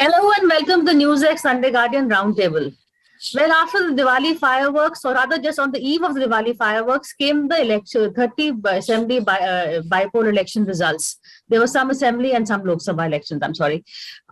Hello and welcome to NewsX Sunday Guardian Roundtable. Well, after the Diwali fireworks, or rather just on the eve of the Diwali fireworks, came the election, 30 assembly bypoll election results. There were some assembly and some Lok Sabha elections, I'm sorry.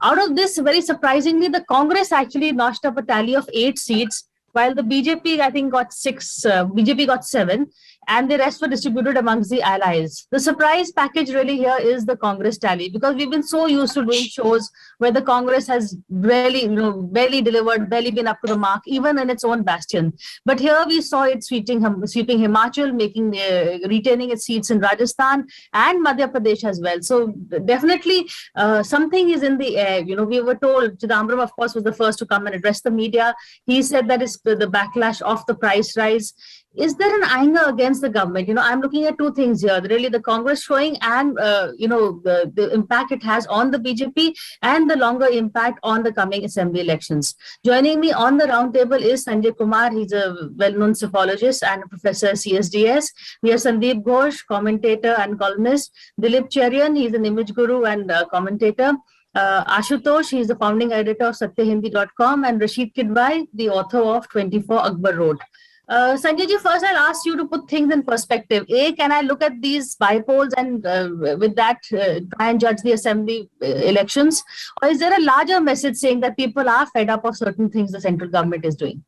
Out of this, very surprisingly, the Congress actually notched up a tally of 8 seats, while the BJP, I think, got 6, BJP got 7, and the rest were distributed amongst the allies. The surprise package really here is the Congress tally, because we've been so used to doing shows where the Congress has barely, barely delivered, barely been up to the mark, even in its own bastion. But here we saw it sweeping Himachal, retaining its seats in Rajasthan and Madhya Pradesh as well. So definitely something is in the air. We were told, Chidambaram, of course, was the first to come and address the media. He said that it's the backlash of the price rise. Is there an anger against the government? I'm looking at two things here. Really, the Congress showing and, the impact it has on the BJP and the longer impact on the coming assembly elections. Joining me on the roundtable is Sanjay Kumar. He's a well-known psephologist and a professor at CSDS. We have Sandeep Ghosh, commentator and columnist. Dilip Cherian, he's an image guru and commentator. Ashutosh, he's the founding editor of satyahindi.com, and Rashid Kidwai, the author of 24 Akbar Road. Sanjay ji, first I'll ask you to put things in perspective. Can I look at these bypolls and with that try and judge the assembly elections? Or is there a larger message saying that people are fed up of certain things the central government is doing?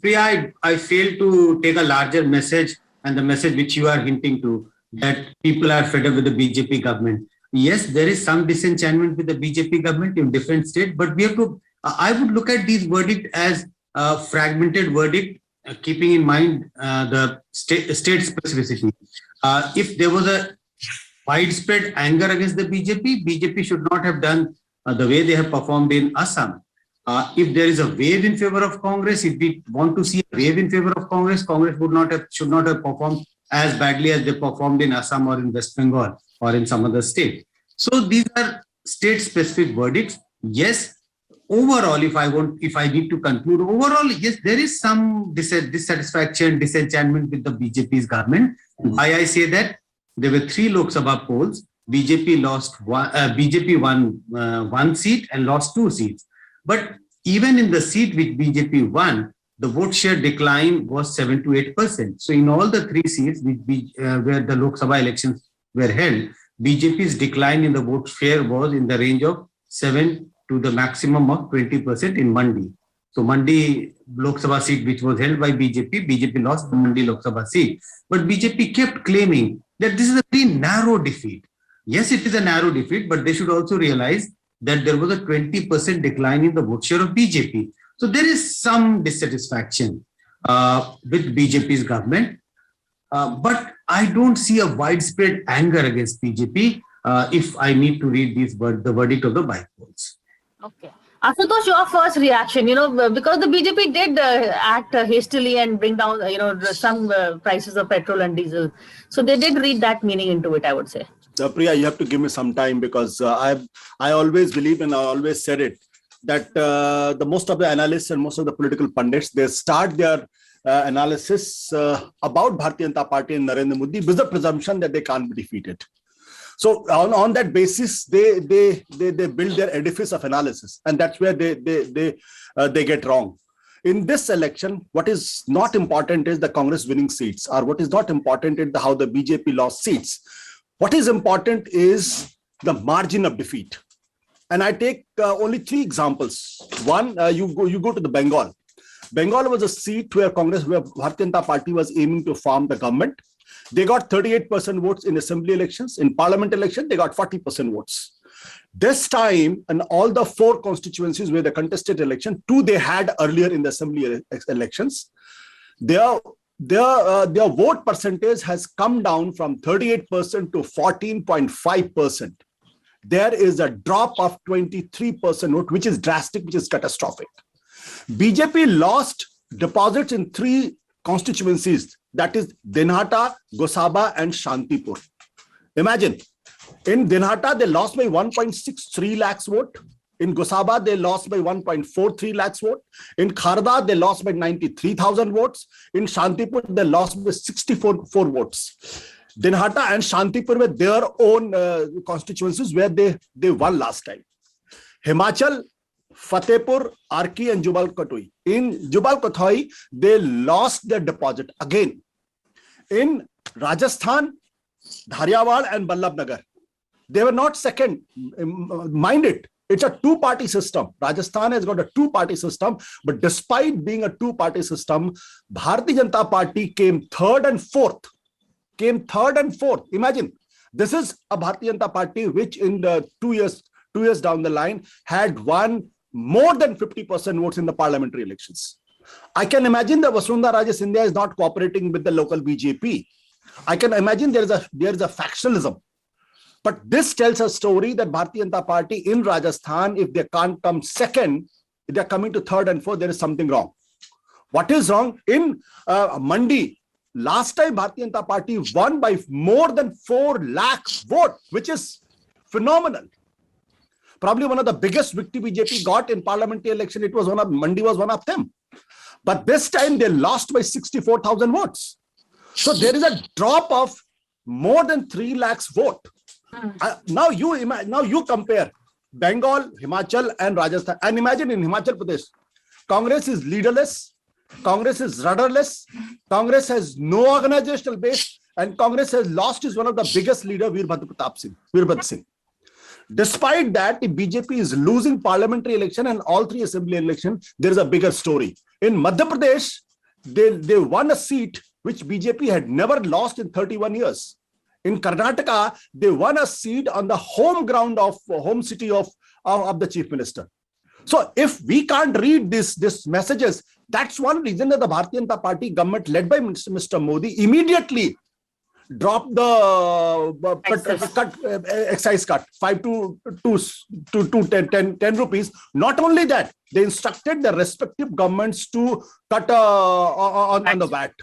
Priya, I fail to take a larger message, and the message which you are hinting to, that people are fed up with the BJP government. Yes, there is some disenchantment with the BJP government in different states, but we have to, I would look at these verdicts as a fragmented verdict, keeping in mind the state specificity. If there was a widespread anger against the BJP should not have done the way they have performed in Assam. If there is a wave in favor of Congress, if we want to see a wave in favor of Congress, Congress should not have performed as badly as they performed in Assam or in West Bengal or in some other state. So these are state-specific verdicts. Yes, overall, if I need to conclude, overall, yes, there is some dissatisfaction, disenchantment with the BJP's government. Why I say that? There were 3 Lok Sabha polls. BJP won 1 seat and lost 2 seats. But even in the seat which BJP won, the vote share decline was 7 to 8%. So in all the 3 seats where the Lok Sabha elections were held, BJP's decline in the vote share was in the range of 7 to the maximum of 20% in Mandi. So Mandi Lok Sabha seat, which was held by BJP lost the Mandi Lok Sabha seat. But BJP kept claiming that this is a very narrow defeat. Yes, it is a narrow defeat, but they should also realize that there was a 20% decline in the vote share of BJP. So there is some dissatisfaction with BJP's government. But I don't see a widespread anger against BJP if I need to read the verdict of the bypolls. Okay. Ashutosh, your first reaction, because the BJP did act hastily and bring down, some prices of petrol and diesel. So they did read that meaning into it, I would say. Priya, you have to give me some time, because I always believe, and I always said it, that the most of the analysts and most of the political pundits, they start their analysis about Bharatiya Janata Party and Narendra Modi with the presumption that they can't be defeated. So on that basis, they build their edifice of analysis, and that's where they get wrong. In this election, what is not important is the Congress winning seats, or what is not important is how the BJP lost seats. What is important is the margin of defeat. And I take only 3 examples. One, you go to the Bengal. Bengal was a seat where Bharatiya Janata Party was aiming to form the government. They got 38% votes in assembly elections. In parliament election, they got 40% votes. This time, in all the 4 constituencies where the contested election, 2 they had earlier in the assembly elections, their vote percentage has come down from 38% to 14.5%. There is a drop of 23% vote, which is drastic, which is catastrophic. BJP lost deposits in 3 constituencies, that is Dinhata, Gosaba and Shantipur. Imagine, in Dinhata, they lost by 1.63 lakhs vote. In Gosaba, they lost by 1.43 lakhs vote. In Kharda, they lost by 93,000 votes. In Shantipur, they lost by 64 votes. Dinhata and Shantipur were their own constituencies where they won last time. Himachal, Fatehpur, Arki, and Jubal Kotoi. In Jubal Kotoi, they lost their deposit again. In Rajasthan, Dhariawal and Ballabhnagar, they were not second. Mind it, it's a two-party system. Rajasthan has got a two-party system, but despite being a two-party system, Bharatiya Janata Party came third and fourth. Imagine, this is a Bharatiya Janata Party which in the 2 years down the line had won more than 50% votes in the parliamentary elections. I can imagine that Vasundhara Raje Scindia is not cooperating with the local BJP. I can imagine there is a factionalism. But this tells a story that Bharatiya Janata Party in Rajasthan, if they can't come second, if they're coming to third and fourth, there is something wrong. What is wrong? In Mandi, last time Bharatiya Janata Party won by more than 4 lakh vote, which is phenomenal. Probably one of the biggest victory BJP got in parliamentary election. Mandi was one of them. But this time they lost by 64,000 votes. So there is a drop of more than 3 lakhs vote. Now you compare Bengal, Himachal, and Rajasthan, and imagine in Himachal Pradesh, Congress is leaderless, Congress is rudderless, Congress has no organizational base, and Congress has lost one of the biggest leader, Veerbhadra Singh. Despite that, if BJP is losing parliamentary election and all 3 assembly elections, there is a bigger story. In Madhya Pradesh, they won a seat which BJP had never lost in 31 years. In Karnataka, they won a seat on the home ground of home city of the chief minister. So if we can't read these messages, that's one reason that the Bharatiya Janata Party government led by Mr. Modi immediately dropped the excise cut 5 to 10 rupees. Not only that, they instructed the respective governments to cut on the VAT.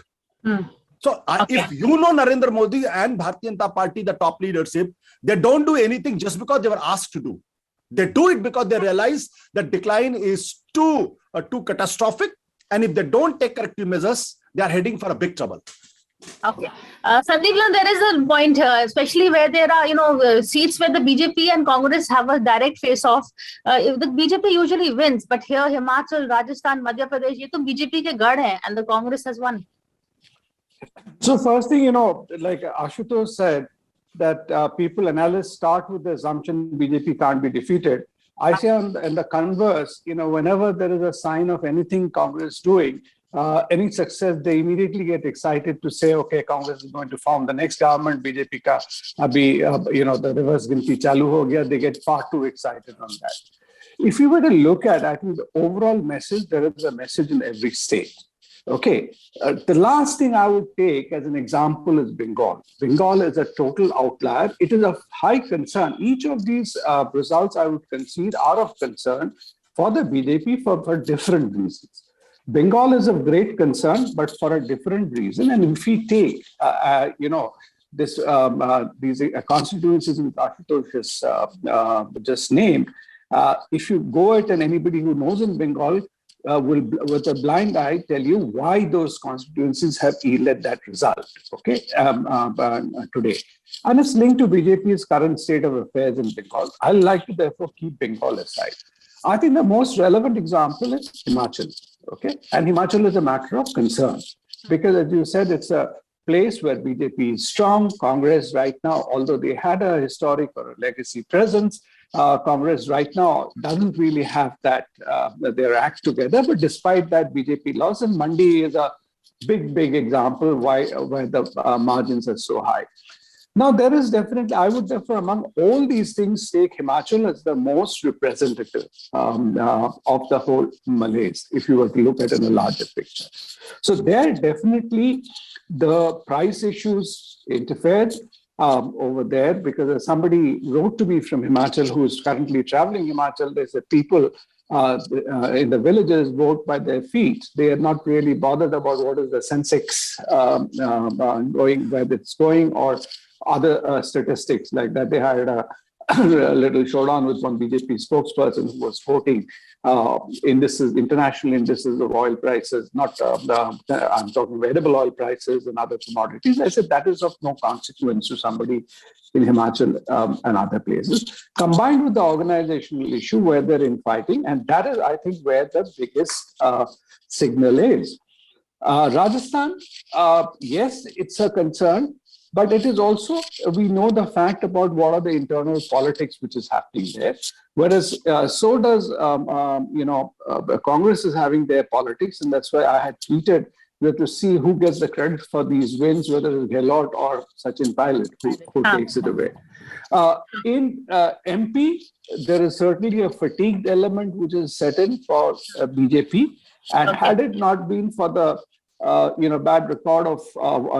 So if you know Narendra Modi and Bharatiya Janata Party, the top leadership, they don't do anything just because they were asked to do. They do it because they realize that decline is too catastrophic, and if they don't take corrective measures, they are heading for a big trouble. Okay. Sandeep, there is a point here, especially where there are, seats where the BJP and Congress have a direct face-off. The BJP usually wins, but here Himachal, Rajasthan, Madhya Pradesh, ye to BJP ke gad hai, and the Congress has won. So first thing, like Ashutosh said, that analysts start with the assumption BJP can't be defeated. I say on the converse, whenever there is a sign of anything Congress doing, any success, they immediately get excited to say, okay, Congress is going to form the next government, BJP ka abhi, the reverse ginti chalu ho gaya, they get far too excited on that. If you were to look at, I think the overall message, there is a message in every state. Okay, the last thing I would take as an example is Bengal. Bengal is a total outlier. It is of high concern. Each of these results I would concede are of concern for the BJP for different reasons. Bengal is of great concern, but for a different reason. And if we take, these constituencies which Ashutosh has just named, if you go at and anybody who knows in Bengal, will, with a blind eye, tell you why those constituencies have yielded that result, okay, today. And it's linked to BJP's current state of affairs in Bengal. I'd like to therefore keep Bengal aside. I think the most relevant example is Himachal, okay? And Himachal is a matter of concern because, as you said, it's a place where BJP is strong. Congress right now, although they had a historic or a legacy presence, Congress right now doesn't really have that, their act together. But despite that, BJP lost, and Mandi is a big example why the margins are so high. Now, there is definitely, I would therefore, among all these things, take Himachal as the most representative of the whole Malaise, if you were to look at it in a larger picture. So there definitely the price issues interfered over there, because somebody wrote to me from Himachal who is currently traveling Himachal. They said people in the villages vote by their feet. They are not really bothered about what is the Sensex going, where it's going, or other statistics like that. They hired a a little showdown with one BJP spokesperson who was quoting indices, international indices of oil prices, not I'm talking edible oil prices and other commodities. I said that is of no consequence to somebody in Himachal and other places, combined with the organizational issue where they're infighting. And that is, I think, where the biggest signal is. Rajasthan, yes, it's a concern, but it is also, we know the fact about what are the internal politics which is happening there. Whereas so does, Congress is having their politics. And that's why I had tweeted, we have to see who gets the credit for these wins, whether it's Gehlot or Sachin Pilot who takes it away. In MP, there is certainly a fatigued element which is set in for BJP. And had it not been for the bad record of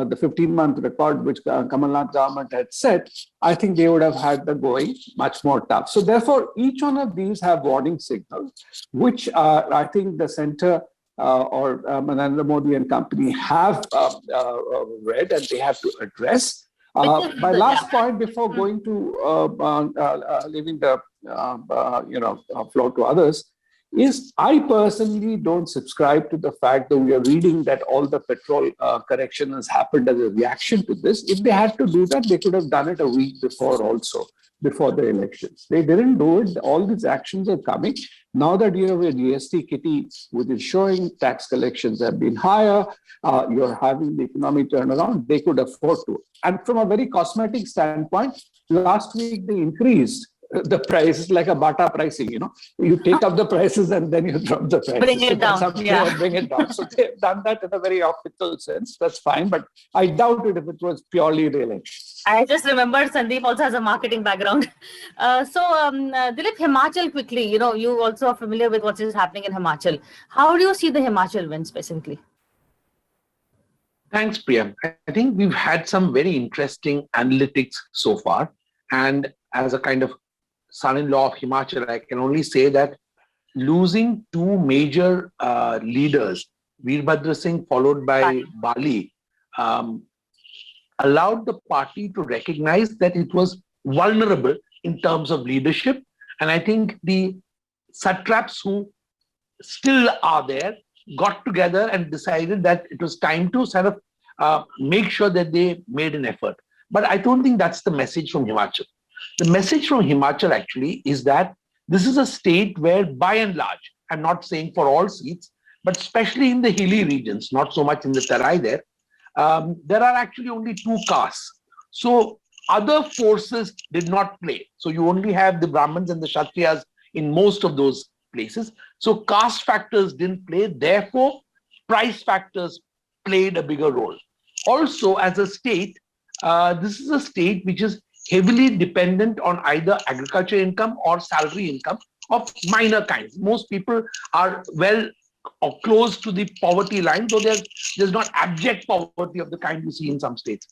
the 15-month record which Kamal Nath government had set, I think they would have had the going much more tough. So therefore, each one of these have warning signals, which I think the center or Narendra Modi and company have read and they have to address. My last point before going to leaving the floor to others is I personally don't subscribe to the fact that we are reading that all the petrol correction has happened as a reaction to this. If they had to do that, they could have done it a week before also, before the elections. They didn't do it. All these actions are coming. Now that you have a GST kitty, which is showing tax collections have been higher, you're having the economic turnaround, they could afford to. And from a very cosmetic standpoint, last week they increased the price, like a Bata pricing, you take up the prices and then you drop the prices. Bring it down. Yeah. Bring it down. So they've done that in a very optical sense. That's fine. But I doubt it if it was purely re-election. I just remembered Sandeep also has a marketing background. Dilip, Himachal quickly, you also are familiar with what is happening in Himachal. How do you see the Himachal win specifically? Thanks, Priya. I think we've had some very interesting analytics so far. And as a kind of son-in-law of Himachal, I can only say that losing two major leaders, Veerbhadra Singh followed by Bali, allowed the party to recognize that it was vulnerable in terms of leadership. And I think the satraps who still are there got together and decided that it was time to sort of make sure that they made an effort. But I don't think that's the message from Himachal. The message from Himachal actually is that this is a state where, by and large, I'm not saying for all seats, but especially in the hilly regions, not so much in the Tarai there are actually only two castes. So other forces did not play. So you only have the Brahmins and the Kshatriyas in most of those places. So caste factors didn't play. Therefore, price factors played a bigger role. Also, as a state, this is a state which is heavily dependent on either agriculture income or salary income of minor kinds. Most people are well or close to the poverty line, though there's not abject poverty of the kind you see in some states.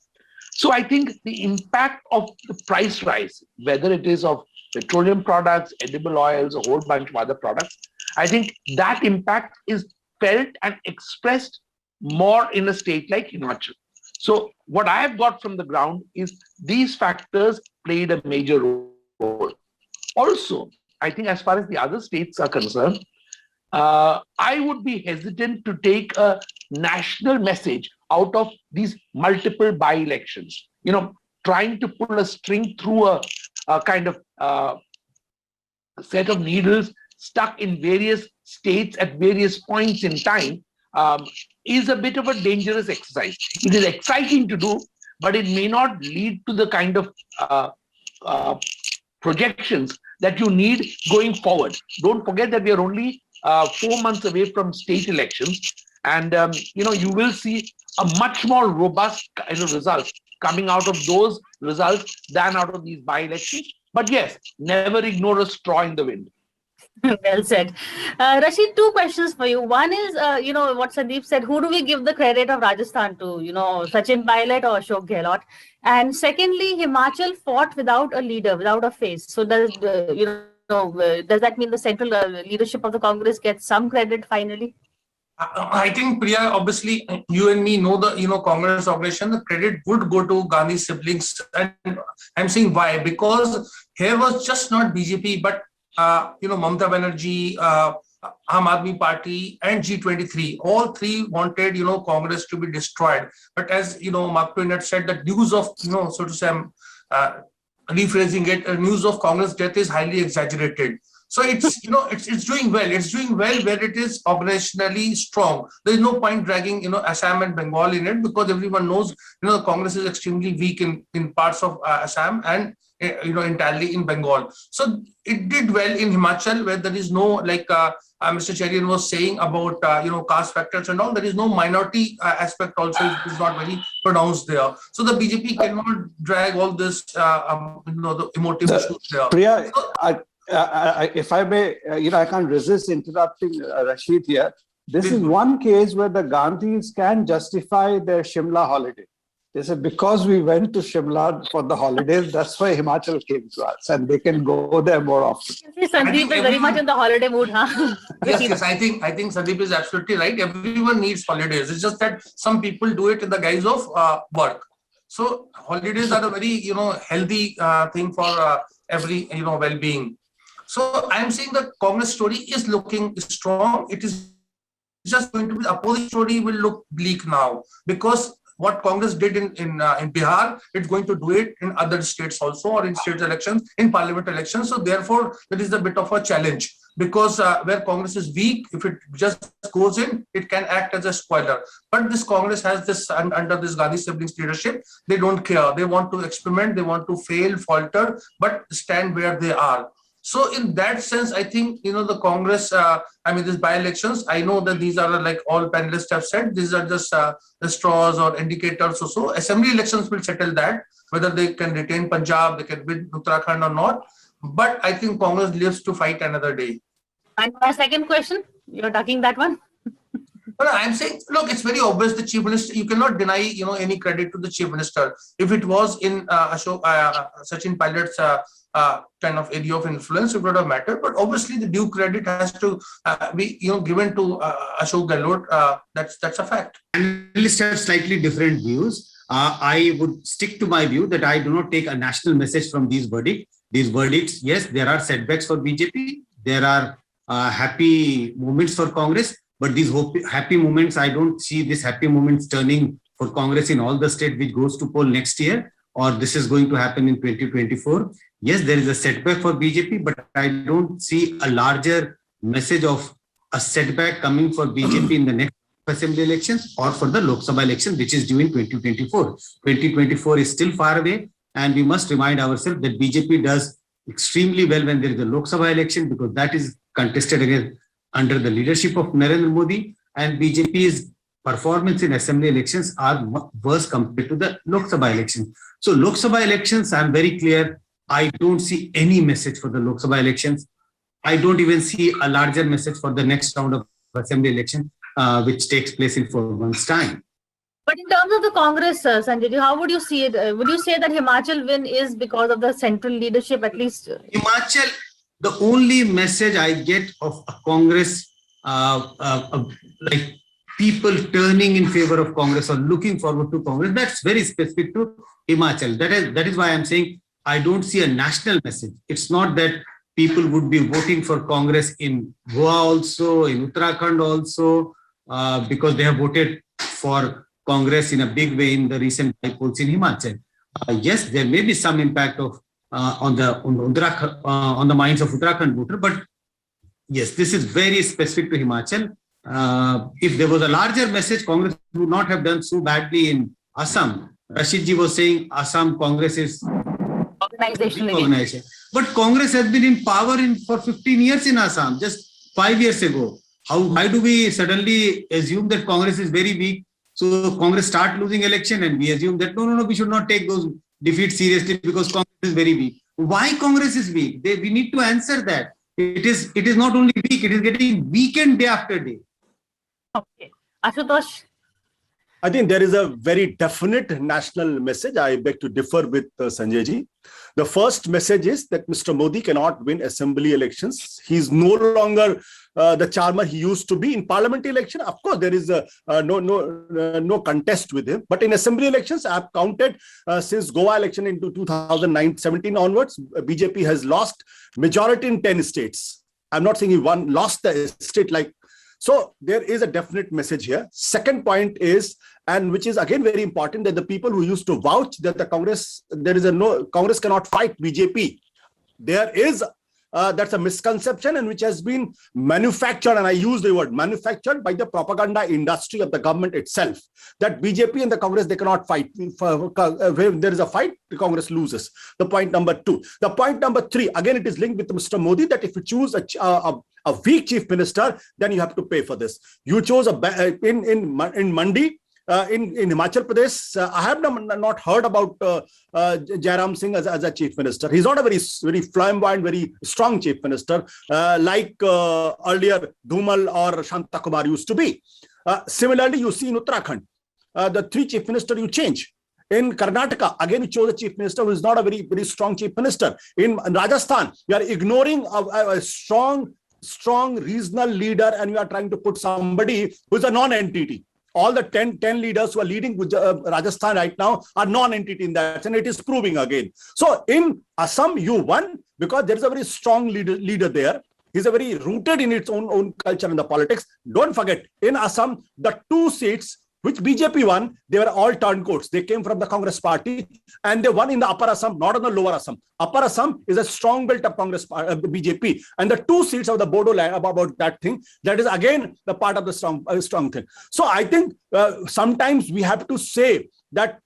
So I think the impact of the price rise, whether it is of petroleum products, edible oils, a whole bunch of other products, I think that impact is felt and expressed more in a state like Himachal. So what I have got from the ground is these factors played a major role. Also, I think as far as the other states are concerned, I would be hesitant to take a national message out of these multiple by-elections. Trying to pull a string through a kind of set of needles stuck in various states at various points in time is a bit of a dangerous exercise. It is exciting to do, but it may not lead to the kind of projections that you need going forward. Don't forget that we are only 4 months away from state elections, and you will see a much more robust kind of result coming out of those results than out of these by-elections. But yes, never ignore a straw in the wind. Well said. Rashid, two questions for you. One is, what Sandeep said, who do we give the credit of Rajasthan to, Sachin Pilot or Ashok Gehlot? And secondly, Himachal fought without a leader, without a face. So does that mean the central leadership of the Congress gets some credit finally? I think, Priya, obviously, you and me know the Congress organization. The credit would go to Gandhi's siblings, and I'm saying why, because here was just not BJP, but Mamata Banerjee, Aam Aadmi Party and G23, all three wanted, Congress to be destroyed. But as, Mark Twain had said, that news of, so to say, I'm rephrasing it, news of Congress death is highly exaggerated. So it's, it's doing well. It's doing well where it is organizationally strong. There is no point dragging, Assam and Bengal in it, because everyone knows, Congress is extremely weak in parts of Assam and, entirely in Bengal. So it did well in Himachal, where there is no, like Mr. Cherian was saying about, caste factors and all, there is no minority aspect also is not very pronounced there. So the BJP cannot drag all this, the emotive issues there. Priya, So, if I may, I can't resist interrupting Rashid here. This is one case where the Gandhis can justify their Shimla holiday. They said, because we went to Shimla for the holidays, that's why Himachal came to us, and they can go there more often. Sandeep is very much in the holiday mood, huh? Yes, I think Sandeep is absolutely right. Everyone needs holidays. It's just that some people do it in the guise of work. So holidays are a very, healthy thing for every, well-being. So I'm saying the Congress story is looking strong. It is just going to be, the opposite story will look bleak now, because what Congress did in Bihar, it's going to do it in other states also, or in state elections, in parliament elections. So therefore, that is a bit of a challenge, because where Congress is weak, if it just goes in, it can act as a spoiler. But this Congress has this, under this Gandhi siblings leadership, they don't care. They want to experiment, they want to fail, falter, but stand where they are. So in that sense, I think, the Congress, these by-elections, I know that these are, like all panelists have said, these are just the straws or indicators or so. Assembly elections will settle that, whether they can retain Punjab, they can win Uttarakhand or not. But I think Congress lives to fight another day. And my second question, you're ducking that one? Well, I'm saying, look, it's very obvious the chief minister, you cannot deny, any credit to the chief minister. If it was in Sachin Pilot's kind of area of influence, it would have mattered. But obviously, the due credit has to be, given to Ashok Gehlot. That's a fact. Analysts have slightly different views. I would stick to my view that I do not take a national message from these verdicts. These verdicts, yes, there are setbacks for BJP. There are happy moments for Congress. But these happy moments, I don't see these happy moments turning for Congress in all the states which goes to poll next year, or this is going to happen in 2024. Yes, there is a setback for BJP, but I don't see a larger message of a setback coming for BJP in the next assembly elections or for the Lok Sabha election, which is due in 2024. 2024 is still far away, and we must remind ourselves that BJP does extremely well when there is a Lok Sabha election, because that is contested against under the leadership of Narendra Modi, and BJP's performance in assembly elections are worse compared to the Lok Sabha elections. So Lok Sabha elections, I'm very clear, I don't see any message for the Lok Sabha elections. I don't even see a larger message for the next round of assembly election, which takes place in 4 months' time. But in terms of the Congress, Sanjay, how would you see it? Would you say that Himachal win is because of the central leadership, at least? Himachal, the only message I get of a Congress, like people turning in favor of Congress or looking forward to Congress, that's very specific to Himachal. That is why I'm saying I don't see a national message. It's not that people would be voting for Congress in Goa also, in Uttarakhand also, because they have voted for Congress in a big way in the recent polls in Himachal. Yes, there may be some impact of on the minds of Uttarakhand voter, but yes, this is very specific to Himachal. If there was a larger message, Congress would not have done so badly in Assam. Rashid ji was saying Assam Congress is Organizationally. but Congress has been in power for 15 years in Assam, just 5 years ago. Why do we suddenly assume that Congress is very weak? So Congress start losing election and we assume that no, we should not take those defeats seriously because Congress is very weak. Why Congress is weak? We need to answer that. It is not only weak, it is getting weakened day after day. Okay. Ashutosh? I think there is a very definite national message. I beg to differ with Sanjay ji. The first message is that Mr. Modi cannot win assembly elections. He's no longer the charmer he used to be in parliamentary election. Of course, there is no contest with him. But in assembly elections, I've counted since Goa election into 2017 onwards, BJP has lost majority in 10 states. I'm not saying he lost the state like. So there is a definite message here. Second point is, and which is again very important, that the people who used to vouch that the Congress, Congress cannot fight BJP. There is, that's a misconception and which has been manufactured, and I use the word manufactured by the propaganda industry of the government itself, that BJP and the Congress, they cannot fight. When there is a fight, the Congress loses. The point number two. The point number three, again, it is linked with Mr. Modi, that if you choose a weak chief minister, then you have to pay for this. You chose in Mandi, in Himachal Pradesh, I have not heard about Jairam Singh as a chief minister. He's not a very flamboyant, very strong chief minister like earlier Dhumal or Shanta Kumar used to be. Similarly, you see in Uttarakhand, the three chief minister you change. In Karnataka, again, you chose a chief minister who is not a very strong chief minister. In Rajasthan, you are ignoring a strong regional leader and you are trying to put somebody who is a non-entity. All the 10 leaders who are leading Rajasthan right now are non-entity in that, and it is proving again. So in Assam, you won because there is a very strong leader there. He's a very rooted in its own culture and the politics. Don't forget, in Assam, the 2 seats which BJP won, they were all turncoats. They came from the Congress party and they won in the Upper Assam, not in the Lower Assam. Upper Assam is a strong built-up Congress BJP, and the 2 seats of the Bodo land about that thing, that is again the part of the strong thing. So I think sometimes we have to say that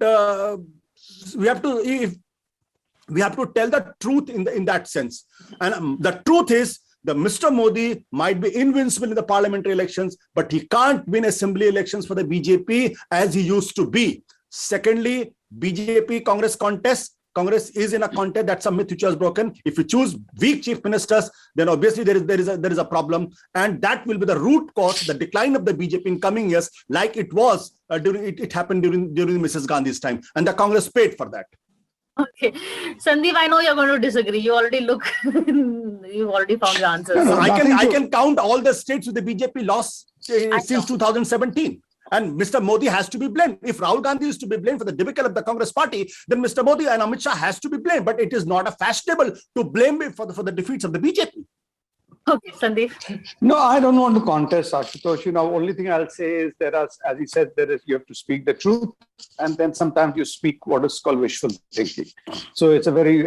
we have to tell the truth in that sense, and the truth is, the Mr. Modi might be invincible in the parliamentary elections, but he can't win assembly elections for the BJP as he used to be. Secondly, BJP Congress contest. Congress is in a contest. That's a myth which was broken. If you choose weak chief ministers, then obviously there is a problem, and that will be the root cause, the decline of the BJP in coming years, like it was it happened during Mrs. Gandhi's time, and the Congress paid for that. Okay, Sandeep, I know you're going to disagree. You already you've already found your answers. No, I can count all the states with the BJP lost since 2017. And Mr. Modi has to be blamed. If Rahul Gandhi is to be blamed for the debacle of the Congress party, then Mr. Modi and Amit Shah has to be blamed. But it is not a fashionable to blame him for the defeats of the BJP. Okay, Sandeep. No, I don't want to contest Ashutosh. Only thing I'll say is there are, as he said, you have to speak the truth, and then sometimes you speak what is called wishful thinking. So it's a very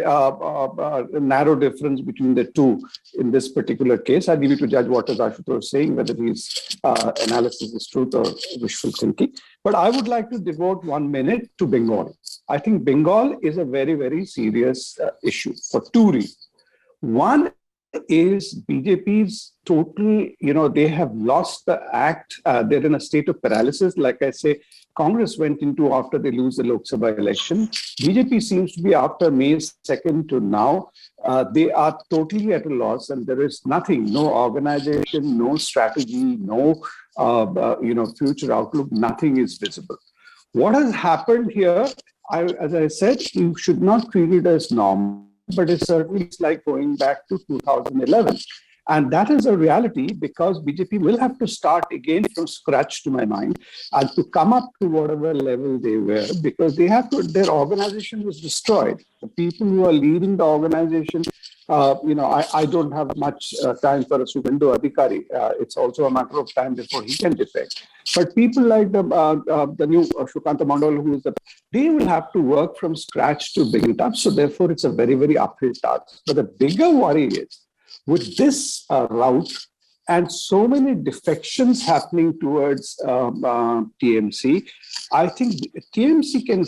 narrow difference between the two in this particular case. I leave you to judge what is Ashutosh saying, whether his analysis is truth or wishful thinking. But I would like to devote 1 minute to Bengal. I think Bengal is a very, very serious issue for 2 reasons. One is BJP's total, they have lost the act. They're in a state of paralysis. Like I say, Congress went into after they lose the Lok Sabha election. BJP seems to be after May 2nd to now. They are totally at a loss, and there is nothing, no organization, no strategy, no, future outlook, nothing is visible. What has happened here, as I said, you should not treat it as normal, but it certainly is like going back to 2011. And that is a reality because BJP will have to start again from scratch, to my mind, and to come up to whatever level they were, because their organization was destroyed. The people who are leading the organization, I don't have much time for Subhendu Adhikari. It's also a matter of time before he can defect. But people like the new Shukanta Mandal, they will have to work from scratch to bring it up. So therefore, it's a very, very uphill task. But the bigger worry is, with this route and so many defections happening towards TMC, I think TMC can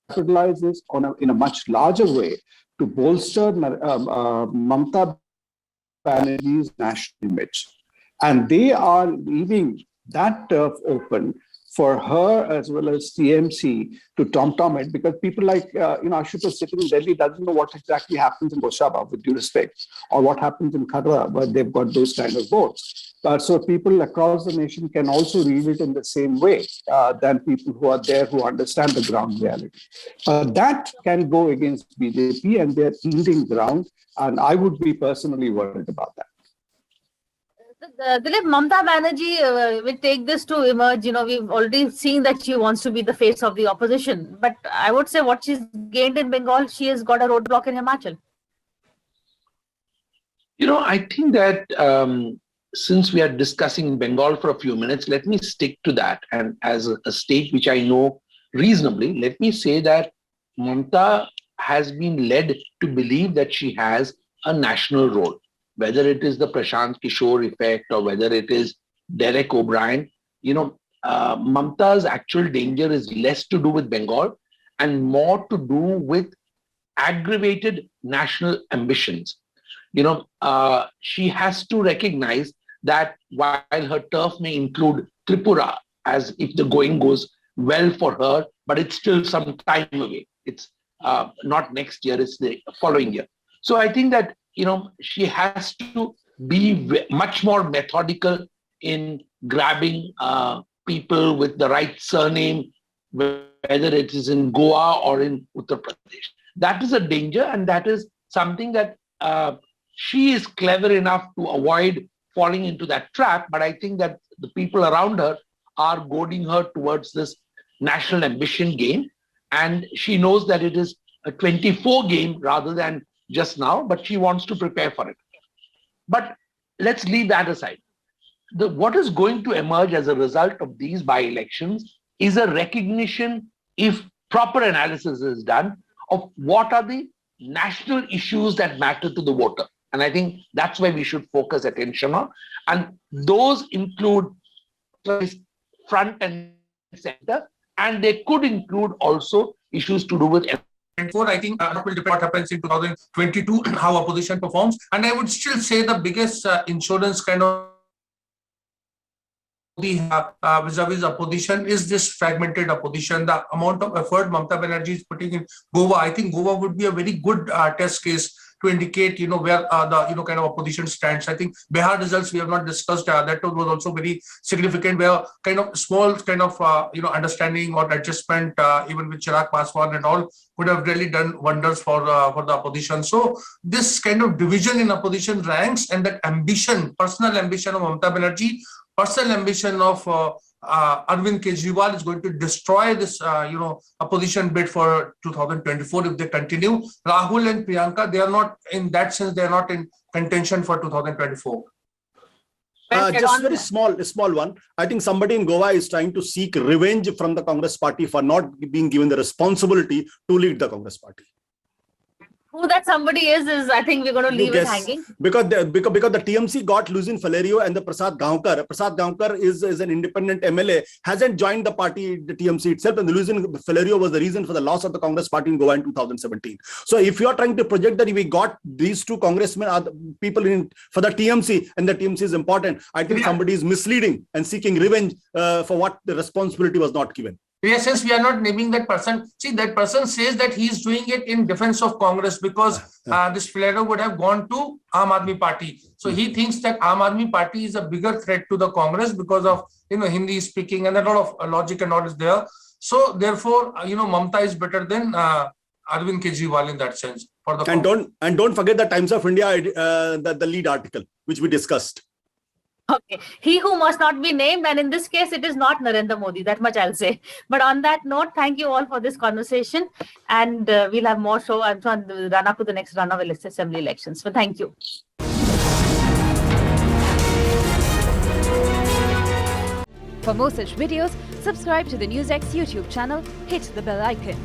capitalize this in a much larger way to bolster Mamata Banerjee's national image. And they are leaving that turf open for her as well as TMC to tom-tom it, because people like, Ashutosh sitting in Delhi doesn't know what exactly happens in Goshaba, with due respect, or what happens in Khadra, where they've got those kind of votes. So people across the nation can also read it in the same way than people who are there who understand the ground reality. That can go against BJP and they're yielding ground, and I would be personally worried about that. Dilip, Mamata Banerjee will take this to emerge. We've already seen that she wants to be the face of the opposition. But I would say what she's gained in Bengal, she has got a roadblock in Himachal. I think that since we are discussing Bengal for a few minutes, let me stick to that. And as a state which I know reasonably, let me say that Mamata has been led to believe that she has a national role. Whether it is the Prashant Kishore effect or whether it is Derek O'Brien, Mamata's actual danger is less to do with Bengal and more to do with aggravated national ambitions. She has to recognize that while her turf may include Tripura, as if the going goes well for her, but it's still some time away. It's not next year, it's the following year. So I think that she has to be much more methodical in grabbing people with the right surname, whether it is in Goa or in Uttar Pradesh. That is a danger, and that is something that she is clever enough to avoid falling into that trap. But I think that the people around her are goading her towards this national ambition game. And she knows that it is a 24 game rather than just now, but she wants to prepare for it. But let's leave that aside. What is going to emerge as a result of these by-elections is a recognition, if proper analysis is done, of what are the national issues that matter to the voter. And I think that's where we should focus attention on. And those include front and center, and they could include also issues to do with. I think will depend what happens in 2022, how opposition performs. And I would still say the biggest insurance kind of vis-a-vis opposition is this fragmented opposition. The amount of effort Mamata Banerjee is putting in Goa, I think Goa would be a very good test case to indicate, where the, kind of opposition stands. I think Bihar results we have not discussed. That was also very significant, where kind of small kind of, understanding or adjustment, even with Chirag Paswan and all, would have really done wonders for the opposition. So this kind of division in opposition ranks and that ambition, personal ambition of Mamata Banerjee, personal ambition of Arvind Kejriwal is going to destroy this, opposition bid for 2024 if they continue. Rahul and Priyanka, they are not, in that sense, they are not in contention for 2024. Just very small one. I think somebody in Goa is trying to seek revenge from the Congress party for not being given the responsibility to lead the Congress party. Who that somebody is I think we're going to leave it hanging. Because the TMC got Luzin Valerio and the Prasad Gaonkar. Prasad Gaonkar is an independent MLA, hasn't joined the party, the TMC itself, and the Luzin Valerio was the reason for the loss of the Congress party in Goa in 2017. So if you are trying to project that we got these two congressmen, people in for the TMC, and the TMC is important, I think somebody is misleading and seeking revenge for what the responsibility was not given. Yes, since we are not naming that person, see, that person says that he is doing it in defense of Congress because this Valerio would have gone to Aam Aadmi Party. So he thinks that Aam Aadmi Party is a bigger threat to the Congress because of, Hindi speaking, and a lot of logic and all is there. So therefore, Mamata is better than Arvind Kejriwal in that sense. For the and don't forget the Times of India, the lead article, which we discussed. Okay, he who must not be named, and in this case, it is not Narendra Modi, that much I'll say. But on that note, thank you all for this conversation, and we'll have more show on the run up to the next run of assembly elections. So thank you. For more such videos, subscribe to the NewsX YouTube channel, hit the bell icon.